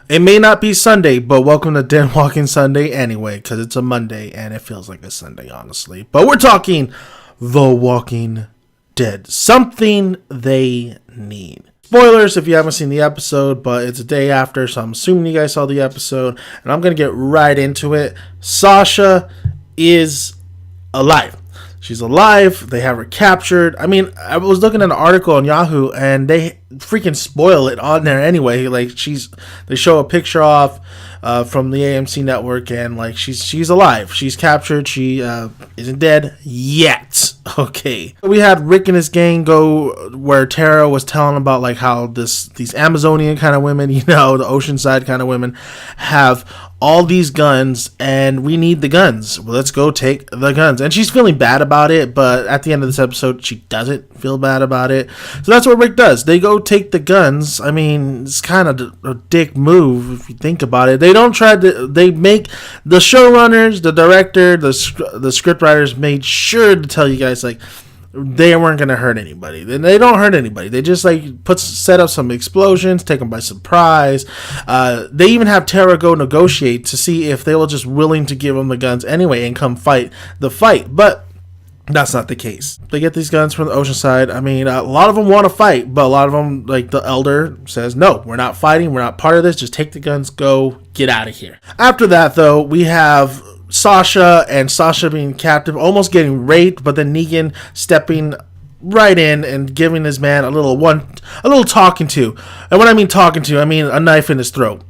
It may not be Sunday, but welcome to Den Walking Sunday anyway, because it's a Monday and it feels like a Sunday, honestly. But we're talking The Walking Dead. Something they need. Spoilers if you haven't seen the episode, but it's a day after, so I'm assuming you guys saw the episode, and I'm going to get right into it. Sasha is alive. She's alive. They have her captured. I mean, I was looking at an article on Yahoo, and they freaking spoil it on there anyway. Like, they show a picture off from the AMC network, and like she's alive. She's captured. She isn't dead yet. Okay. We had Rick and his gang go where Tara was telling about like how these Amazonian kind of women, the Oceanside kind of women, have all these guns, and we need the guns. Well, let's go take the guns. And she's feeling bad about it, but at the end of this episode, she doesn't feel bad about it. So that's what Rick does. They go take the guns. I mean, it's kind of a dick move if you think about it. They don't try to. They make the showrunners, the director, the script writers made sure to tell you guys like they weren't gonna hurt anybody. They don't hurt anybody. They just like set up some explosions, take them by surprise. They even have Tara go negotiate to see if they were just willing to give them the guns anyway and come fight the fight. But that's not the case. They get these guns from the Oceanside. I mean, a lot of them want to fight, but a lot of them, like the elder, says, no, we're not fighting. We're not part of this. Just take the guns, go, get out of here. After that, though, we have Sasha being captive, almost getting raped, but then Negan stepping right in and giving his man a little talking to. And when I mean talking to, I mean a knife in his throat.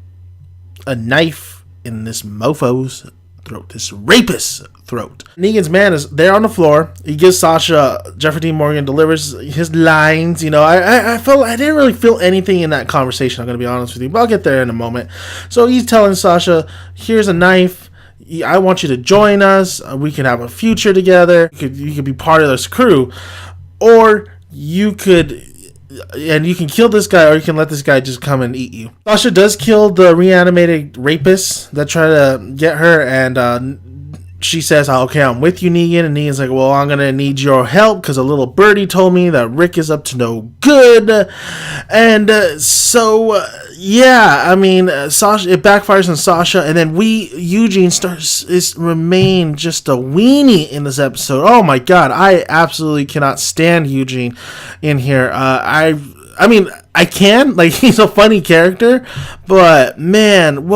A knife in this mofo's throat, this rapist's throat. Negan's man is there on the floor. He gives Sasha, Jeffrey Dean Morgan delivers his lines. I didn't really feel anything in that conversation, I'm going to be honest with you, but I'll get there in a moment. So he's telling Sasha, here's a knife. I want you to join us. We can have a future together. You could be part of this crew. Or you can kill this guy, or you can let this guy just come and eat you. Sasha does kill the reanimated rapists that try to get her, and she says, okay, I'm with you, Negan. And Negan's like, well, I'm going to need your help because a little birdie told me that Rick is up to no good. And yeah, I mean, Sasha, it backfires on Sasha. And then Eugene remain just a weenie in this episode. Oh my God, I absolutely cannot stand Eugene in here. I mean, I can, like, he's a funny character, but man,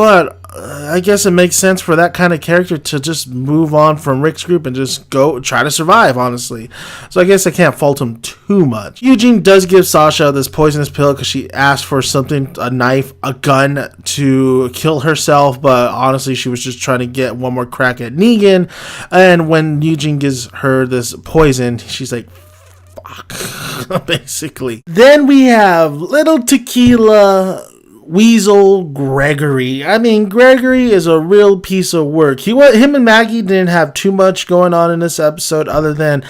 I guess it makes sense for that kind of character to just move on from Rick's group and just go try to survive, honestly. So I guess I can't fault him too much. Eugene does give Sasha this poisonous pill because she asked for something, a knife, a gun to kill herself, but honestly, she was just trying to get one more crack at Negan. And when Eugene gives her this poison, she's like, fuck, basically. Then we have little tequila weasel Gregory. I mean, Gregory is a real piece of work. Him and Maggie didn't have too much going on in this episode other than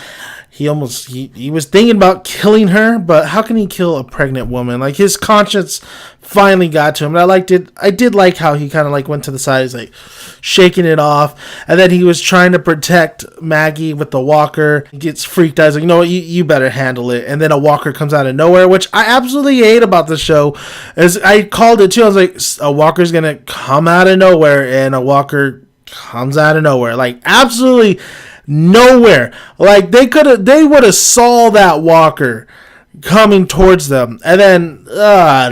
he was thinking about killing her, but how can he kill a pregnant woman? Like, his conscience finally got to him. And I liked it. I did like how he kind of like went to the side. He's like shaking it off. And then he was trying to protect Maggie with the walker. He gets freaked out. He's like, you know what? You better handle it. And then a walker comes out of nowhere, which I absolutely hate about the show. As I called it too. I was like, a walker's going to come out of nowhere, and a walker comes out of nowhere. Like, absolutely nowhere. Like, they would have saw that walker coming towards them, and then I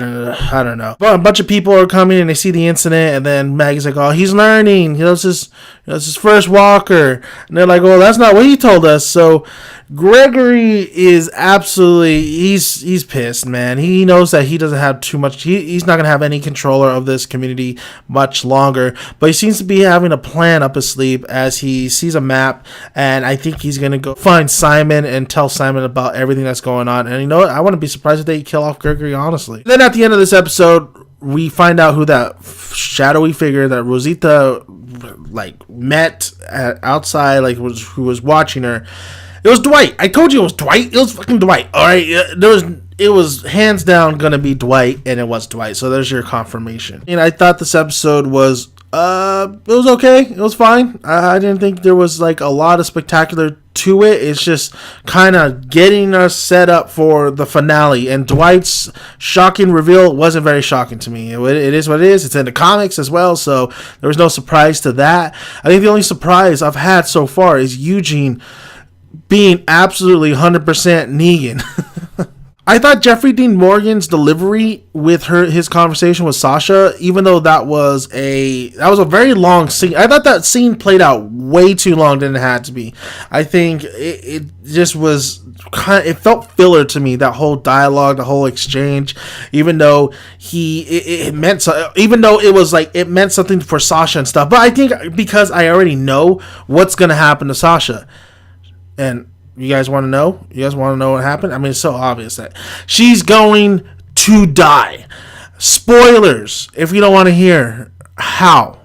don't know. But a bunch of people are coming and they see the incident, and then Maggie's like, oh, he's learning. It's his first walker, and they're like, well, that's not what he told us. So Gregory is absolutely, he's pissed, man. He knows that he doesn't have too much. He's not gonna have any control of this community much longer, but he seems to be having a plan up his sleeve as he sees a map, and I think he's gonna go find Simon and tell Simon about everything that's going on. And you know what? I wouldn't be surprised if they kill off Gregory, honestly. Then at the end of this episode, we find out who that shadowy figure that Rosita like met outside, like who was watching her. It was Dwight. I told you it was Dwight. It was fucking Dwight. All right, it was hands down gonna be Dwight, and it was Dwight. So there's your confirmation. And I thought this episode was it was okay. It was fine. I didn't think there was like a lot of spectacular to it. It's just kind of getting us set up for the finale. And Dwight's shocking reveal wasn't very shocking to me. It is what it is. It's in the comics as well, so there was no surprise to that. I think the only surprise I've had so far is Eugene being absolutely 100% Negan. I thought Jeffrey Dean Morgan's delivery with his conversation with Sasha, even though that was a very long scene. I thought that scene played out way too long than it had to be. I think it just was it felt filler to me, that whole dialogue, the whole exchange, even though it meant something for Sasha and stuff. But I think because I already know what's going to happen to Sasha, and you guys want to know? You guys want to know what happened? I mean, it's so obvious that she's going to die. Spoilers, if you don't want to hear how.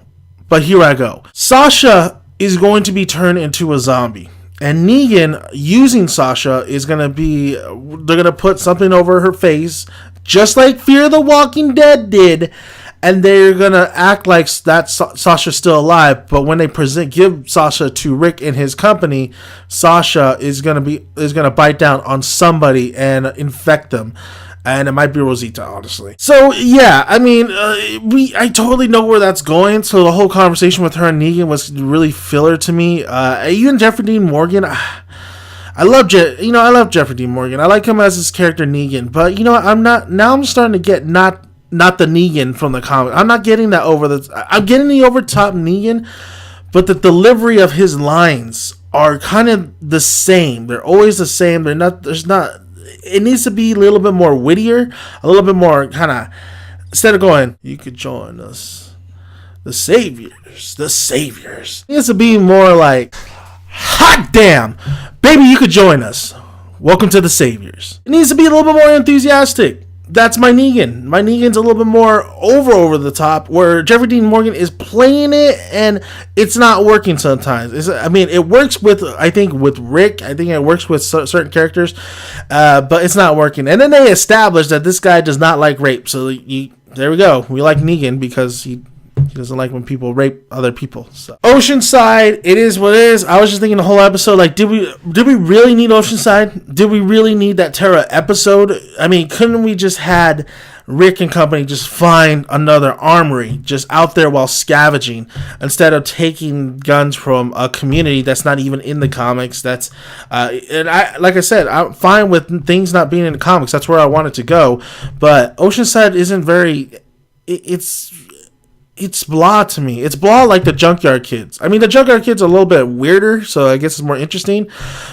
But here I go. Sasha is going to be turned into a zombie. And Negan, using Sasha, they're going to put something over her face, just like Fear the Walking Dead did. And they're going to act like that Sasha's still alive. But when they give Sasha to Rick and his company, Sasha is going to bite down on somebody and infect them. And it might be Rosita, honestly. So, yeah, I mean, I totally know where that's going. So the whole conversation with her and Negan was really filler to me. Even Jeffrey Dean Morgan, I love Jeffrey Dean Morgan. I like him as his character Negan. But, I'm starting to get not the Negan from the comic. I'm not getting that I'm getting the over top Negan, but the delivery of his lines are kind of the same. They're always the same. It needs to be a little bit more wittier, a little bit more kind of, instead of going, you could join us, the saviors. It needs to be more like, hot damn, baby, you could join us. Welcome to the saviors. It needs to be a little bit more enthusiastic. That's my Negan. My Negan's a little bit more over the top, where Jeffrey Dean Morgan is playing it, and it's not working sometimes. It works with Rick. I think it works with certain characters, but it's not working. And then they establish that this guy does not like rape. So there we go. We like Negan because he doesn't like when people rape other people. So Oceanside, it is what it is. I was just thinking the whole episode, like, did we really need Oceanside? Did we really need that Terra episode? I mean, couldn't we just had Rick and company just find another armory just out there while scavenging, instead of taking guns from a community that's not even in the comics? That's like I said, I'm fine with things not being in the comics. That's where I want it to go. But Oceanside isn't very. It's blah to me. It's blah like the Junkyard Kids. I mean, the Junkyard Kids are a little bit weirder, so I guess it's more interesting.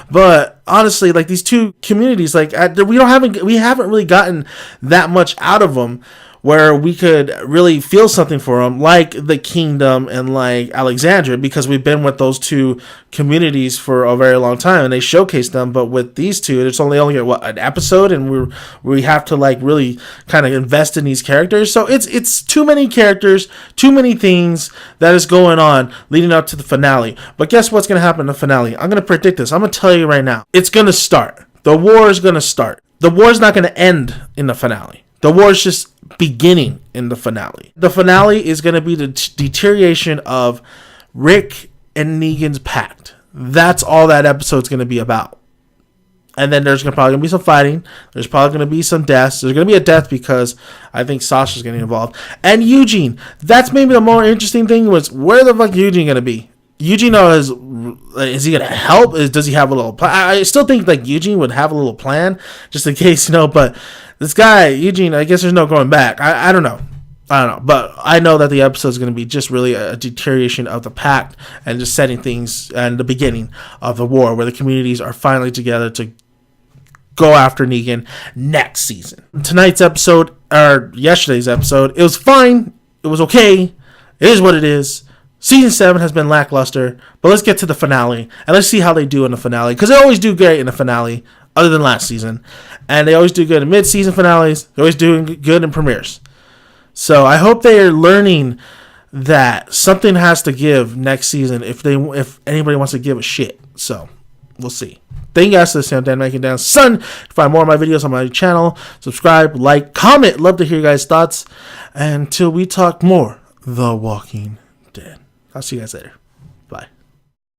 But honestly, like, these two communities, like, we haven't really gotten that much out of them where we could really feel something for them, like the Kingdom and like Alexandria, because we've been with those two communities for a very long time and they showcase them. But with these two, it's only an episode, and we have to like really kind of invest in these characters. So it's too many characters, too many things that is going on leading up to the finale. But guess what's going to happen in the finale? I'm going to predict this. I'm going to tell you right now. It's going to start. The war is going to start. The war is not going to end in the finale. The war is just beginning in the finale. The finale is going to be the deterioration of Rick and Negan's pact. That's all that episode's going to be about. And then there's probably going to be some fighting. There's probably going to be some deaths. There's going to be a death because I think Sasha's getting involved. And Eugene. That's maybe the more interesting thing, was where the fuck Eugene going to be? Eugene is he going to help? Does he have a little plan? I still think like Eugene would have a little plan just in case, but this guy, Eugene, I guess there's no going back. I don't know. But I know that the episode is going to be just really a deterioration of the pact and just setting things and the beginning of the war, where the communities are finally together to go after Negan next season. Tonight's episode, or yesterday's episode, it was fine. It was okay. It is what it is. Season 7 has been lackluster, but let's get to the finale, and let's see how they do in the finale, because they always do great in the finale, other than last season, and they always do good in mid-season finales. They're always doing good in premieres. So I hope they are learning that something has to give next season if anybody wants to give a shit. So we'll see. Thank you guys for listening. I'm Dan Making Down Son. Find more of my videos on my channel. Subscribe, like, comment. Love to hear your guys' thoughts. And until we talk more, The Walking Dead. I'll see you guys later. Bye.